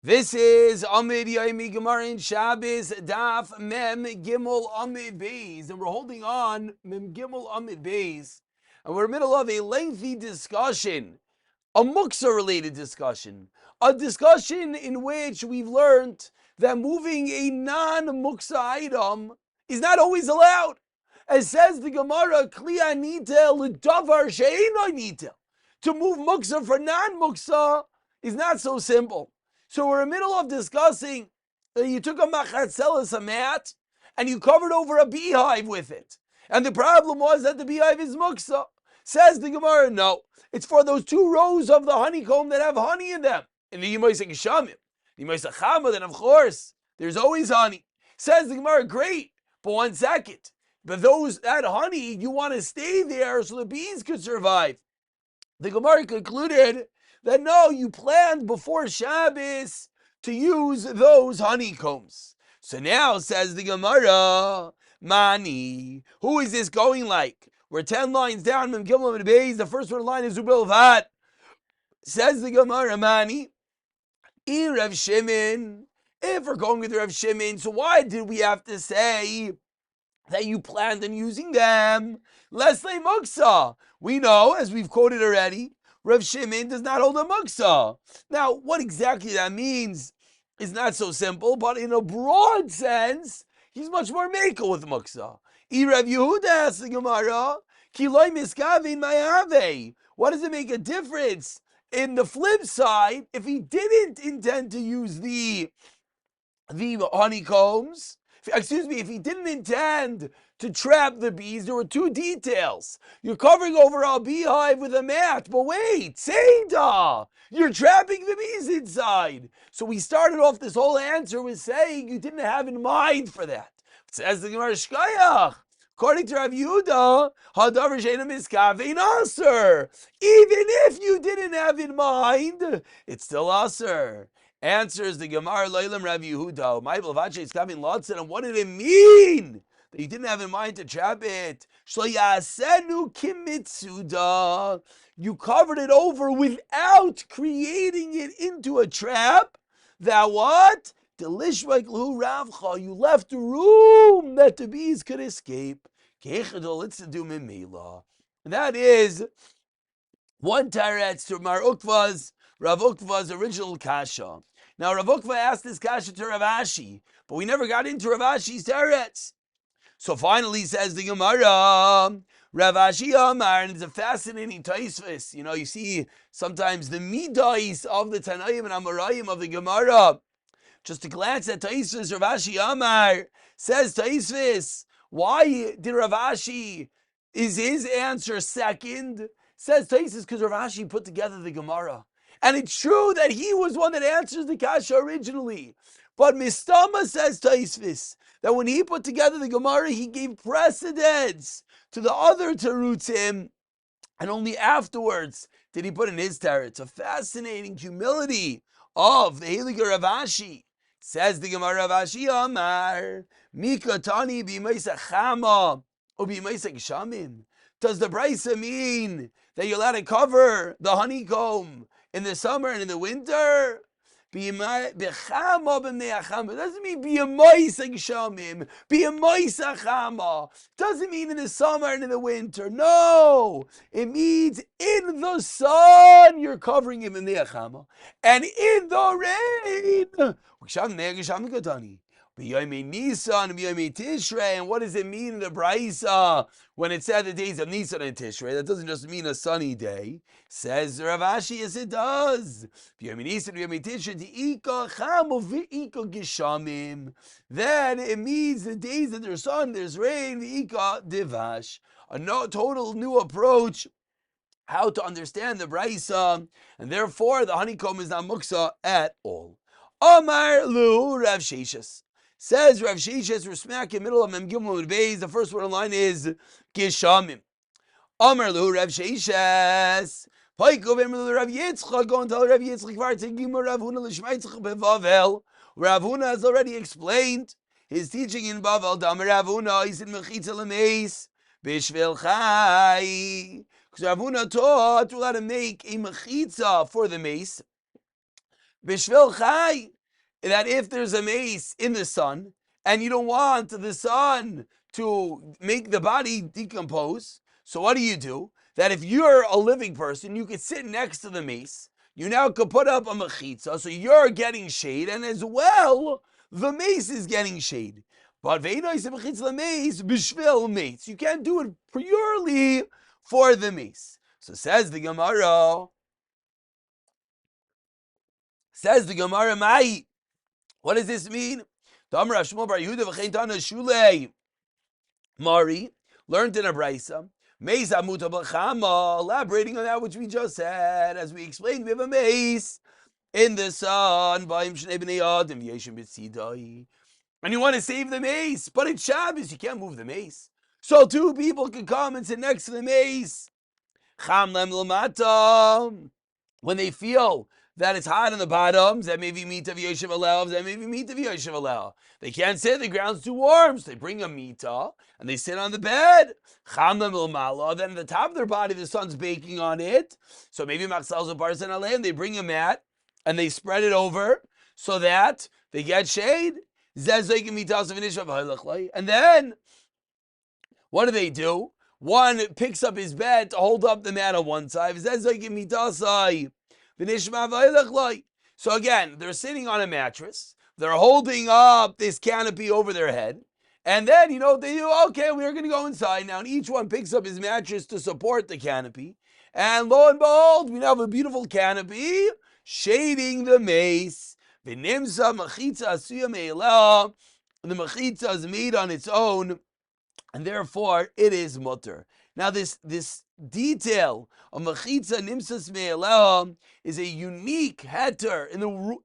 This is Amud Yomi Gemara in Shabbos Daf Mem Gimel Amud Beis, and we're holding on Mem Gimel Amud Beis, and we're in the middle of a lengthy discussion, a muksa-related discussion, a discussion in which we've learned that moving a non-muksa item is not always allowed. As says the Gemara, Kli anitel l'davar she'eino nitel. To move muksa for non-muksa is not so simple. So we're in the middle of discussing that you took a machatzelis, a mat, and you covered over a beehive with it. And the problem was that the beehive is muksa. Says the Gemara, no. It's for those 2 rows of the honeycomb that have honey in them. In the Yimaisa Geshamim. The Yimaisa Chama, then of course, there's always honey. Says the Gemara, great, but 1 second. But that honey, you want to stay there so the bees could survive. The Gemara concluded that no, you planned before Shabbos to use those honeycombs. So now, says the Gemara, Mani, who is this going like? We're 10 lines down, Mem Gimel Amud Beis, the first one line is Ubil Vat. Says the Gemara, Mani, Rav Shimon, if we're going with Rav Shimon, so why did we have to say that you planned on using them? Leslie Muksa. We know, as we've quoted already, Rav Shimon does not hold a muksa. Now, what exactly that means is not so simple, but in a broad sense, he's much more mekel with muksa. Rav Yehuda asks the Gemara, Kiloi miskavin mayave. What does it make a difference? In the flip side, if he didn't intend to use the honeycombs, if he didn't intend to trap the bees, there were 2 details. You're covering over a beehive with a mat, but wait, Seidah, you're trapping the bees inside. So we started off this whole answer with saying you didn't have in mind for that. It says the Gemara Shkayach, according to Rav Yehuda, Hadavar she'eino miskavein aser. Even if you didn't have in mind, it's still aser. Answers the Gemara Leilam Rav Yehuda. Ma'ibel vache is coming lots, and what did it mean that you didn't have in mind to trap it? Shlo yasenu kimitzuda. You covered it over without creating it into a trap. That what? Delishvak lahu ravcha. You left room that the bees could escape. That is 1 teretz to Mar Ukva's Rav Ukva's original kasha. Now Rav Ukva asked this kasha to Rav Ashi, but we never got into Rav Ashi's teretz. So finally says the Gemara, Rav Ashi Amar, and it's a fascinating taisvis. You know, you see sometimes the midais of the Tanaim and Amarayim of the Gemara. Just to glance at taisvis, Rav Ashi Amar says taisvis, why did Rav Ashi, is his answer second? Says taisvis because Rav Ashi put together the Gemara. And it's true that he was one that answers the kasha originally. But Mistama says Taisvis that when he put together the Gemara, he gave precedence to the other terutzim, and only afterwards did he put in his teretz. It's a fascinating humility of the Heliger Rav Ashi. Says the Gemara, Rav Ashi Amar, Mika Tani b'Imaisa Chama or b'Imaisa Gshamim. Does the brisa mean that you're allowed to cover the honeycomb in the summer and in the winter? It doesn't mean be a moisa gshamim, be a moisa chama. Doesn't mean in the summer and in the winter. No, it means in the sun you're covering him in the achama, and in the rain. Nisan, Tishrei, and what does it mean in the Braisa when it said the days of Nisan and Tishrei? That doesn't just mean a sunny day. Says Rav Ashi, yes it does. Then it means the days that there's sun, there's rain, divash. A total new approach how to understand the Braisa, and therefore the honeycomb is not muksa at all. Amar Lu Rav Sheshas. Says Rav Sheshas, we're smack in the middle of Mem Gimel Amud Beis. The first word in line is Gishamim. Amar Lu Rav Sheshas. Paiko v'emar Rav Yitzchak. Go and tell Rav Yitzchak Kvar Tegimur Rav Huna l'Shmaitzchak beVavel. Rav Huna has already explained his teaching in Bavel. Damar Rav Huna, he said Mechitza l'Meis Bishvil Chai. Because Rav Huna taught we're allowed to make a mechitza for the mace. Bishvil chai, that if there's a mace in the sun and you don't want the sun to make the body decompose, so what do? That if you're a living person, you could sit next to the mace. You now could put up a mechitza, so you're getting shade, and as well, the mace is getting shade. But bishvil mace, you can't do it purely for the mace. So says the Gemara. Mai. What does this mean? Mari learned in a brisa. Elaborating on that which we just said, as we explained, we have a mace in the sun, and you want to save the mace, but it's Shabbos, you can't move the mace. So two people can come and sit next to the mace. When they feel that it's hot on the bottoms, that maybe mita v'yoshev alev, that maybe mita v'yoshev alev. They can't sit, the ground's too warm, so they bring a mita, and they sit on the bed. Cham l'mala, then at the top of their body, the sun's baking on it. So maybe machzal zoparsan aleim, they bring a mat, and they spread it over, so that they get shade. And then, what do? One picks up his bed to hold up the mat on one side. So again, they're sitting on a mattress. They're holding up this canopy over their head. And then, you know what they do? Okay, we're going to go inside now. And each one picks up his mattress to support the canopy. And lo and behold, we now have a beautiful canopy shading the mace. The mechitza is made on its own, and therefore it is mutter. Now this detail of mechitza nimsas me'eleha is a unique heter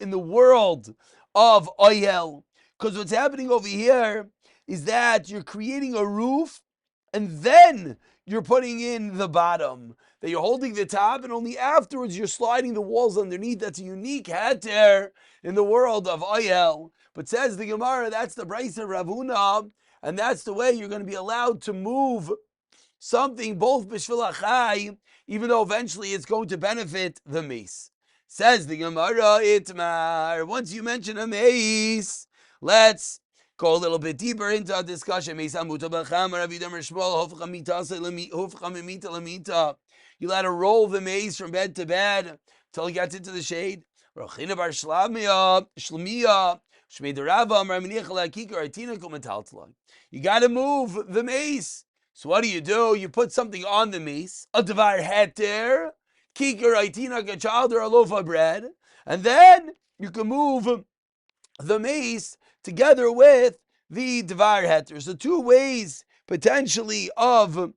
in the world of oyel, because what's happening over here is that you're creating a roof, and then you're putting in the bottom. That you're holding the top, and only afterwards you're sliding the walls underneath. That's a unique heter in the world of oyel. But says the Gemara, that's the Brisa Rav Huna, and that's the way you're going to be allowed to move something both b'shvil achai, even though eventually it's going to benefit the mace. Says the Gemara, Itmar, once you mention a mace, let's go a little bit deeper into our discussion. You let her roll the mace from bed to bed until it gets into the shade. You got to move the mace. So what do? You put something on the mace, a dvar heter, kikar aitina, a child or a loaf of bread, and then you can move the mace together with the dvar heter. So two ways potentially of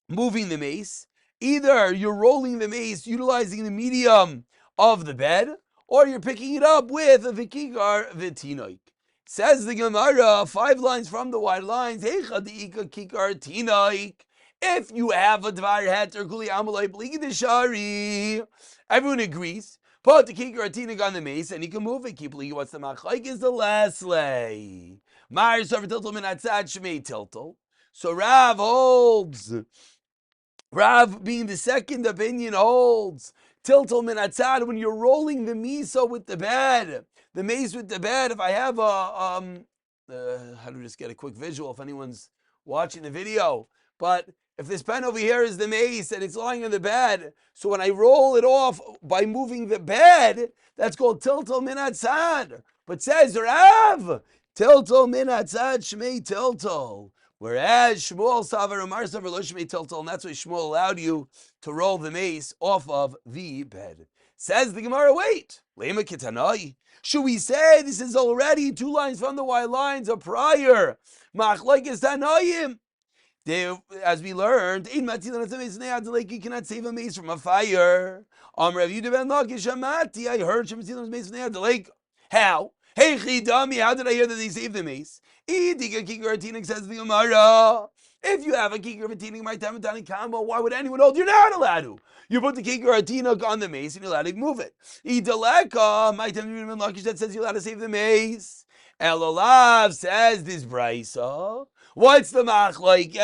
moving the mace. Either you're rolling the mace utilizing the medium of the bed, or you're picking it up with the kikar v'tinoik. Says the Gemara, 5 lines from the wide lines, if you have a dvar heter kuli amalai bligi deshari, everyone agrees. Put the kikar tinik on the mace and you can move it. Keep ligi. What's the machlaik is the last lay. Mar sover tiltal min atzad shmei tiltal. So Rav being the second opinion holds tiltal min atzad when you're rolling the miso with the bed. The mace with the bed, if I have how do we just get a quick visual if anyone's watching the video, but if this pen over here is the mace and it's lying on the bed, so when I roll it off by moving the bed, that's called tiltal min atzad. But says Rav, tiltal min atzad shmei tiltal. Whereas Shmuel Savar Amar Savar Lo Shmei Tiltal, and that's why Shmuel allowed you to roll the mace off of the bed. Says the Gemara, wait, Lema Kitanai. Should we say this is already 2 lines from the white lines of prior? Machlokes Tanoim. As we learned, you cannot save a mace from a fire. I heard how? Hey Chidami, how did I hear that they saved the mace? Says the Gemara. If you have a kikar v'tinik, my tamatani kama, why would anyone hold? You're not allowed to. You put the kikar v'tinik on the mace and you're allowed to move it. Idaleka, my tamatani lakish that says you're allowed to save the mace. Elolav says this brisa. What's the machlokes?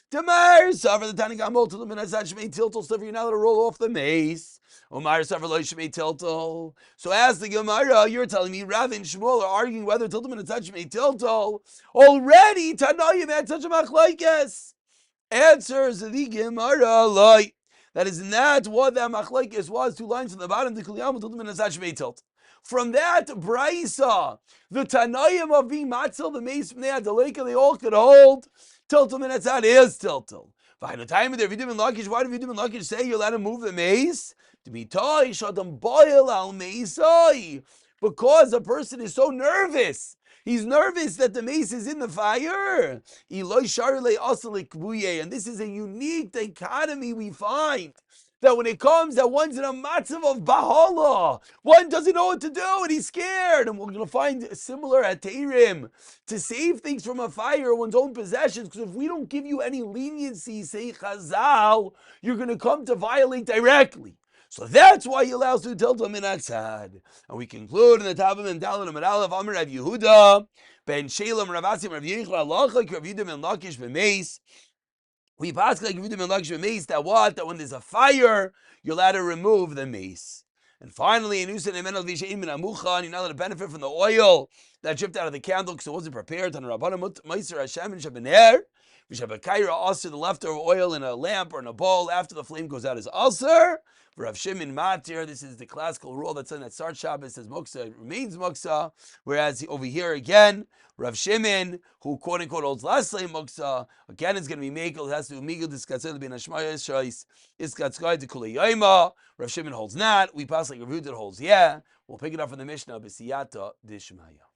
Tamar suffer the Tani Gamol to the Minasach Shmei Tiltal, so you're not allowed to roll off the mace. Omar suffer Lo Shmei Tiltal. So as the Gemara, you're telling me Rav and Shmuel are arguing whether Tiltal Minasach Shmei Tiltal. Already Tanoim had such a machlokes. Answers the Gemara like that is not what that machlokes was. 2 lines from the bottom. The Kuliyam Tiltal Minasach Shmei Tiltal. From that brisa, the Tanoim of being matzil, the mace from there, the lake, they all could hold. Tiltal Minatzad is Tiltal. By the time of the Vidim and Lakish, why do Vidim and Lakish say you're allowed to move the mace? To be toy, shadam boil al mace. Because a person is so nervous. He's nervous that the mace is in the fire. And this is a unique dichotomy we find. That when it comes that one's in a matzav of bahala, one doesn't know what to do and he's scared. And we're going to find similar at Teirim to save things from a fire, one's own possessions. Because if we don't give you any leniency, say Chazal, you're going to come to violate directly. So that's why he allows to tell them in Atzad. And we conclude in the top of Mendalim and Aleph Amr Rav Yehuda, Ben Shalem Rav Asim Rav Yechla Allah Rav Yehuda Ben Lakish Ben Meis. We pass like Yehuda Ben Lakish Ben Meis that what? That when there's a fire, you're allowed to remove the mace. And finally, in Usan Emenal Vishaim Ben Amucha, you're not allowed to benefit from the oil that dripped out of the candle because it wasn't prepared. On Rabbanah Meiser Hashem and Shabener. Vishabakaira also the leftover oil in a lamp or in a bowl after the flame goes out is ulcer. Rav Shimon Matir, this is the classical rule that's in that start Shabbos says Muksa remains Muksa, whereas over here again, Rav Shimon, who quote unquote holds last name Muksa, again is going to be Mekel, it has to be Mekel Diskatzel bin Hashmaya Shais, Iskatzkai to Kula Yaima. Rav Shimon holds not, we pass like Rav Yehuda holds yeah. We'll pick it up from the Mishnah, B'siyata Dishmaya.